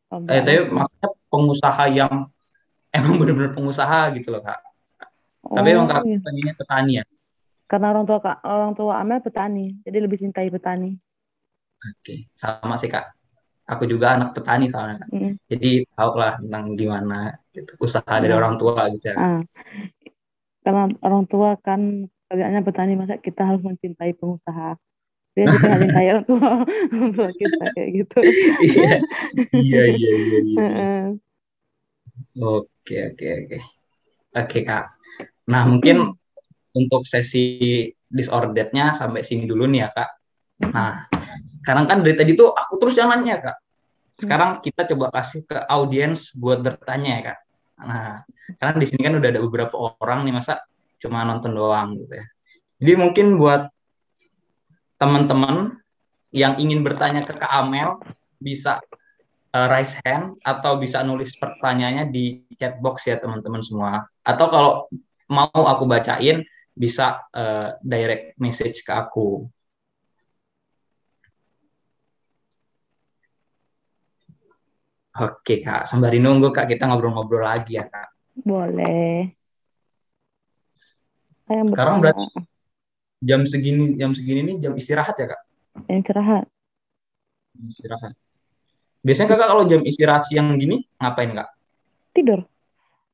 Coba Tapi nanti. maksudnya pengusaha yang emang benar-benar pengusaha gitu loh Kak. Tapi emang Oh, Kak iya. pengennya petani ya? Karena orang tua Amel petani, jadi lebih cintai petani. Oke, sama sih Kak. Aku juga anak petani soalnya Kak. Mm. Jadi tahu lah tentang gimana gitu, usaha dari Nah, orang tua gitu ya. ah, karena orang tua kan kerjanya petani, masa kita harus mencintai pengusaha. Dia kita nggak cintai orang tua, orang tua kita kayak gitu. Iya, iya, iya, iya, iya, iya. Heeh. Oke, oke, oke. Oke Kak. Nah mungkin untuk sesi disorderednya sampai sini dulu nih ya Kak. Nah, sekarang kan dari tadi tuh aku terus yang nanya Kak. Sekarang kita coba kasih ke audiens buat bertanya ya Kak. Nah, karena di sini kan udah ada beberapa orang nih masa cuma nonton doang gitu ya. Jadi mungkin buat teman-teman yang ingin bertanya ke Kak Amel bisa raise hand atau bisa nulis pertanyaannya di chat box ya teman-teman semua. Atau kalau mau aku bacain bisa direct message ke aku. Oke Kak, sembari nunggu Kak kita ngobrol-ngobrol lagi ya Kak. Boleh. Saya yang Sekarang bertanya, berarti jam segini nih jam istirahat ya Kak? yang istirahat. Istirahat. Biasanya Kakak kalau jam istirahat siang gini ngapain Kak? Tidur. Tidur.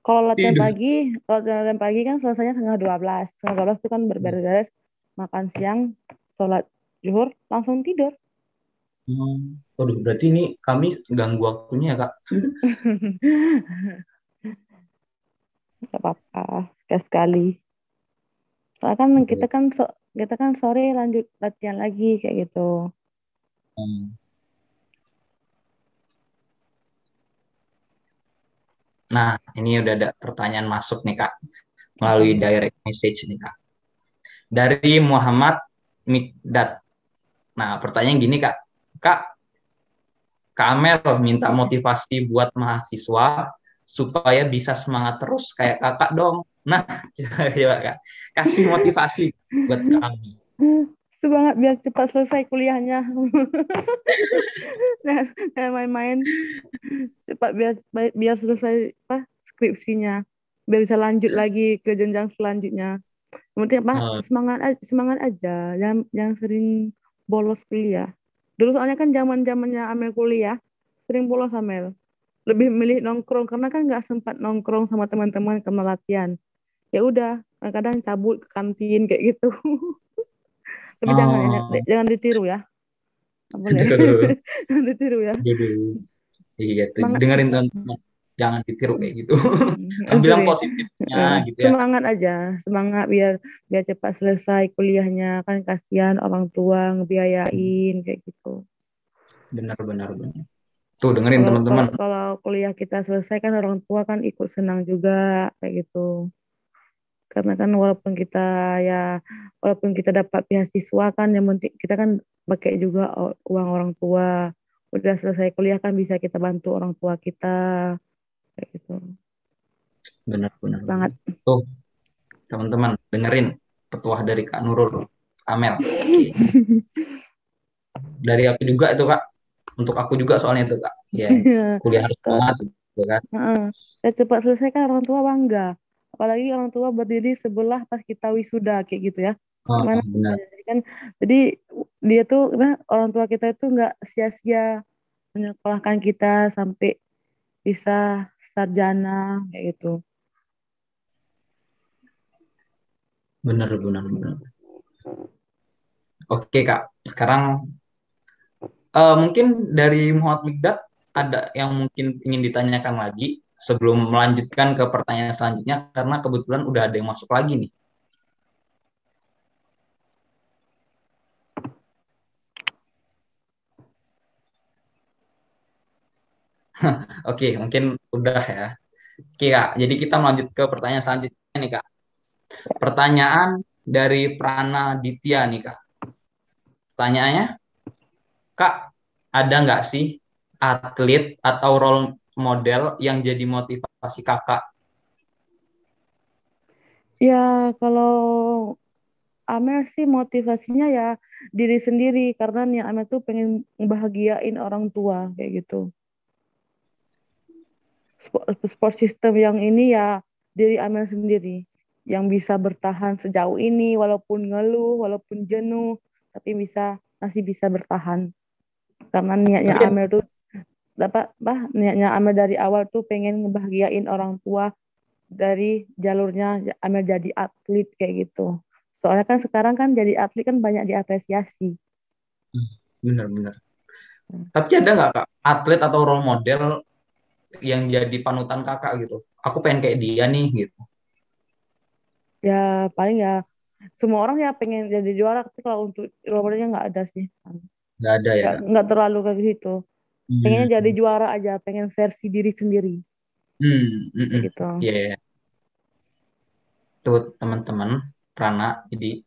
Kalau latihan pagi kan selesainya setengah 12. Setengah 12 itu kan berberes, makan siang, sholat zuhur, langsung tidur. Waduh, berarti ini kami ganggu waktunya ya Kak. Gak apa-apa, sekali. Soalnya kan Oke. kita kan sore lanjut latihan lagi kayak gitu. Hmm. Nah, ini udah ada pertanyaan masuk nih Kak Apa melalui nih? direct message nih Kak. Dari Muhammad Mikdad. Nah, pertanyaan gini Kak. Kak, Kak Amel minta motivasi buat mahasiswa supaya bisa semangat terus kayak kakak dong. Nah, coba Kak, kasih motivasi buat kami. Semangat biar cepat selesai kuliahnya. Jangan main-main. Cepat biar selesai apa skripsinya. Biar bisa lanjut lagi ke jenjang selanjutnya. Kemudian apa? Eh, Semangat aja. Jangan sering bolos kuliah. Dulu soalnya kan zaman-zamannya Amel kuliah, sering bolos Amel. Lebih milih nongkrong karena kan nggak sempat nongkrong sama teman-teman karena latihan. Ya udah, kadang cabut ke kantin kayak gitu. Tapi oh, jangan ditiru ya. Nggak boleh. aduh, Jangan ditiru ya. aduh. Iya, tuh, Semangat. dengerin teman-teman. Jangan ditiru kayak gitu. Ambil yang Sorry. positifnya gitu ya. Semangat aja, semangat biar biar cepat selesai kuliahnya kan kasihan orang tua ngebiayain kayak gitu. Benar, benar, benar. Tuh, dengerin Kalau teman-teman. kalau kalau kuliah kita selesai kan orang tua kan ikut senang juga kayak gitu. Karena kan ya walaupun kita dapat beasiswa kan yang penting kita kan pakai juga uang orang tua. Udah selesai kuliah kan bisa kita bantu orang tua kita kayak gitu. Benar, benar, benar. Semangat. Tuh, teman-teman, dengerin petuah dari Kak Nurul Amel. Oke. Dari aku juga itu Kak. Untuk aku juga soalnya itu Kak. Ya, kuliah harus Ke- semangat gitu kan. Heeh. Dan cepat selesai kan orang tua bangga. Apalagi orang tua berdiri sebelah pas kita wisuda kayak gitu ya. Oh, Gimana? benar. Jadi dia tuh orang tua kita itu nggak sia-sia menyekolahkan kita sampai bisa sarjana kayak gitu. Benar, benar, benar. Oke Kak. Sekarang mungkin dari Muhammad Mikdad ada yang mungkin ingin ditanyakan lagi sebelum melanjutkan ke pertanyaan selanjutnya karena kebetulan udah ada yang masuk lagi nih. Oke, mungkin udah ya. Oke Kak, jadi kita melanjut ke pertanyaan selanjutnya nih Kak. Pertanyaan dari Prana Ditya nih Kak. Pertanyaannya, Kak, ada nggak sih atlet atau role model yang jadi motivasi Kakak? Ya, kalau Amel sih motivasinya ya diri sendiri karena nih Amel tuh pengen ngebahagiain orang tua kayak gitu. Sport system yang ini ya diri Amel sendiri yang bisa bertahan sejauh ini walaupun ngeluh, walaupun jenuh, tapi masih bisa bertahan karena niatnya Tapi kan Amel tuh niatnya Amel dari awal tuh pengen ngebahagiain orang tua dari jalurnya Amel jadi atlet kayak gitu. Soalnya kan sekarang kan jadi atlet kan banyak diapresiasi. benar-benar. Tapi ada nggak Kak atlet atau role model yang jadi panutan Kakak gitu? Aku pengen kayak dia nih gitu. Ya paling ya semua orang ya pengen jadi juara, tapi kalau untuk role modelnya nggak ada sih. Nggak ada ya Nggak, Kak? nggak terlalu kayak gitu. Pengennya jadi Hmm, juara aja, pengen versi diri sendiri kayak gitu. Iya, yeah. Tuh teman-teman Prana, jadi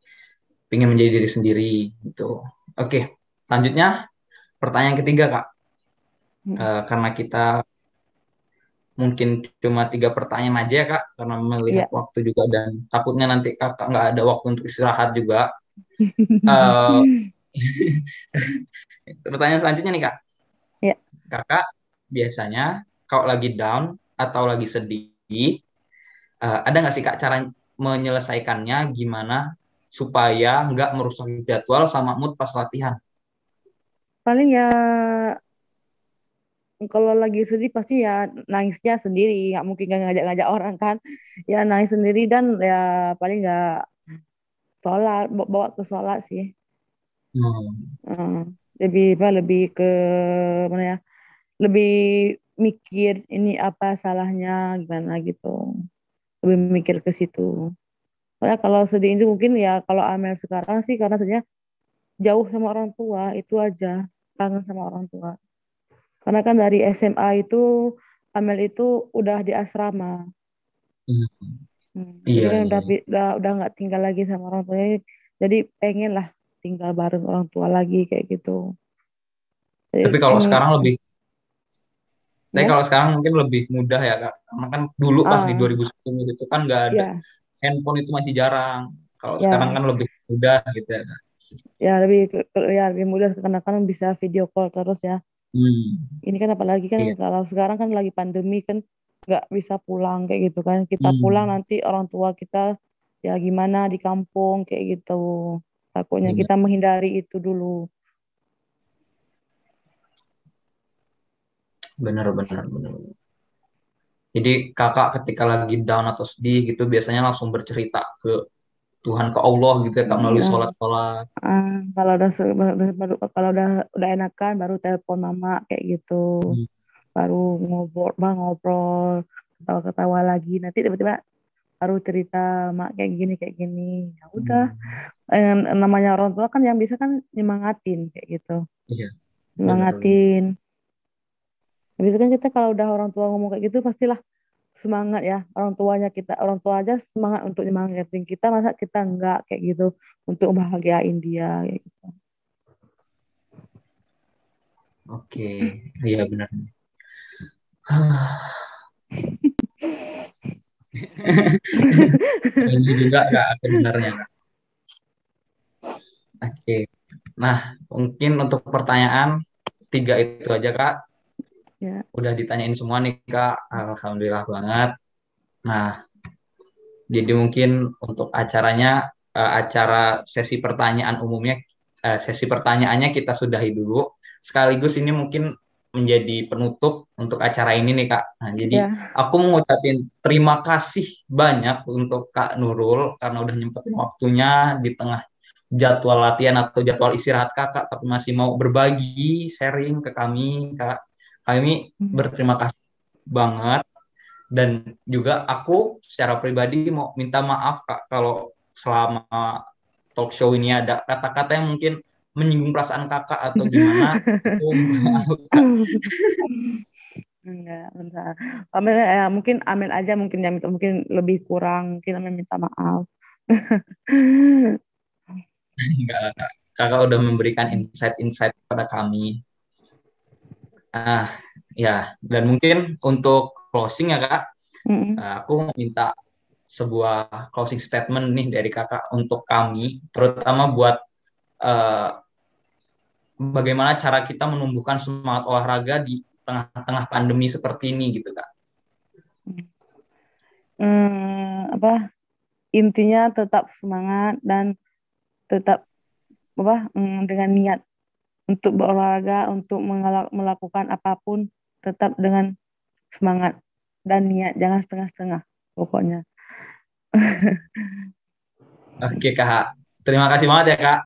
pengen menjadi diri sendiri gitu. Oke, selanjutnya pertanyaan ketiga Kak. Hmm. Karena kita mungkin cuma 3 pertanyaan aja ya Kak, karena melihat Iya. waktu juga dan takutnya nanti Kakak nggak ada waktu untuk istirahat juga. Eh, Pertanyaan selanjutnya nih Kak. Ya, Kakak biasanya kalau lagi down atau lagi sedih, ada nggak sih Kak cara menyelesaikannya gimana supaya nggak merusak jadwal sama mood pas latihan? paling ya kalau lagi sedih pasti ya nangisnya sendiri, nggak mungkin nggak ngajak-ngajak orang kan. Ya nangis sendiri dan ya paling nggak sholat, bawa ke sholat sih. Hmm, Eh, lebih ke mana ya? Lebih mikir ini apa salahnya gimana gitu. Lebih mikir ke situ. Soalnya kalau sedih itu mungkin ya kalau Amel sekarang sih karena sebenarnya jauh sama orang tua itu aja kangen sama orang tua. Karena kan dari SMA itu Amel itu udah di asrama. hmm. Jadi Iya, kan iya. udah nggak tinggal lagi sama orang tuanya. Jadi pengen lah tinggal bareng orang tua lagi kayak gitu. Jadi, Tapi ya, kalau sekarang mungkin lebih mudah ya Kak. Karena kan dulu pas di ah, 2010 itu kan nggak ada ya, handphone itu masih jarang. Kalau sekarang ya, kan lebih mudah gitu ya Kak. ya lebih mudah karena kan bisa video call terus ya. Hmm, Ini kan apalagi kan iya. kalau sekarang kan lagi pandemi kan nggak bisa pulang kayak gitu kan. Kita pulang Hmm, nanti orang tua kita ya gimana di kampung kayak gitu. Takutnya iya. kita menghindari itu dulu. Benar, benar, benar. Jadi kakak ketika lagi down atau sedih gitu biasanya langsung bercerita ke Tuhan, ke Allah gitu ya Kak melalui Ya, sholat-sholat. kalau kalau udah enakan baru telepon mama kayak gitu. Hmm, Baru ngobrol, ketawa-ketawa lagi. Nanti tiba-tiba baru cerita mak kayak gini. Ya udah. hmm. Namanya orang tua kan yang bisa kan nyemangatin kayak gitu. Iya, benar, benar. Nyemangatin. Habis itu kan kita kalau udah orang tua ngomong kayak gitu pastilah semangat ya orang tua aja semangat untuk nyemangatin kita masa kita enggak kayak gitu untuk bahagiain dia kayak gitu. Oke, iya benar. Ini juga Kak sebenarnya. Oke. Nah, mungkin untuk pertanyaan 3 itu aja Kak. Ya, Udah ditanyain semua nih Kak. Alhamdulillah banget. Nah, jadi mungkin untuk acara sesi pertanyaan umumnya, sesi pertanyaannya kita sudahi dulu. Sekaligus ini mungkin menjadi penutup untuk acara ini nih Kak. Nah, jadi ya, aku mau ngucapin terima kasih banyak untuk Kak Nurul karena udah nyempetin waktunya di tengah jadwal latihan atau jadwal istirahat Kakak, tapi masih mau berbagi, sharing ke kami, Kak. Kami berterima kasih banget. Dan juga aku secara pribadi mau minta maaf Kak kalau selama talk show ini ada kata-kata yang mungkin menyinggung perasaan Kakak atau gimana. Aku minta maaf Kak. enggak bentar. Amel ya mungkin Amel aja mungkin yang mungkin lebih kurang mungkin Amel minta maaf Enggak, Kak. Kakak udah memberikan insight-insight pada kami. Ah, ya, dan mungkin untuk closing ya Kak, Mm-mm. aku minta sebuah closing statement nih dari Kakak untuk kami, terutama buat eh, bagaimana cara kita menumbuhkan semangat olahraga di tengah-tengah pandemi seperti ini gitu Kak. Apa intinya tetap semangat dan tetap dengan niat untuk berolahraga, untuk melakukan apapun, tetap dengan semangat dan niat, jangan setengah-setengah pokoknya. Oke Kak, terima kasih banget ya Kak.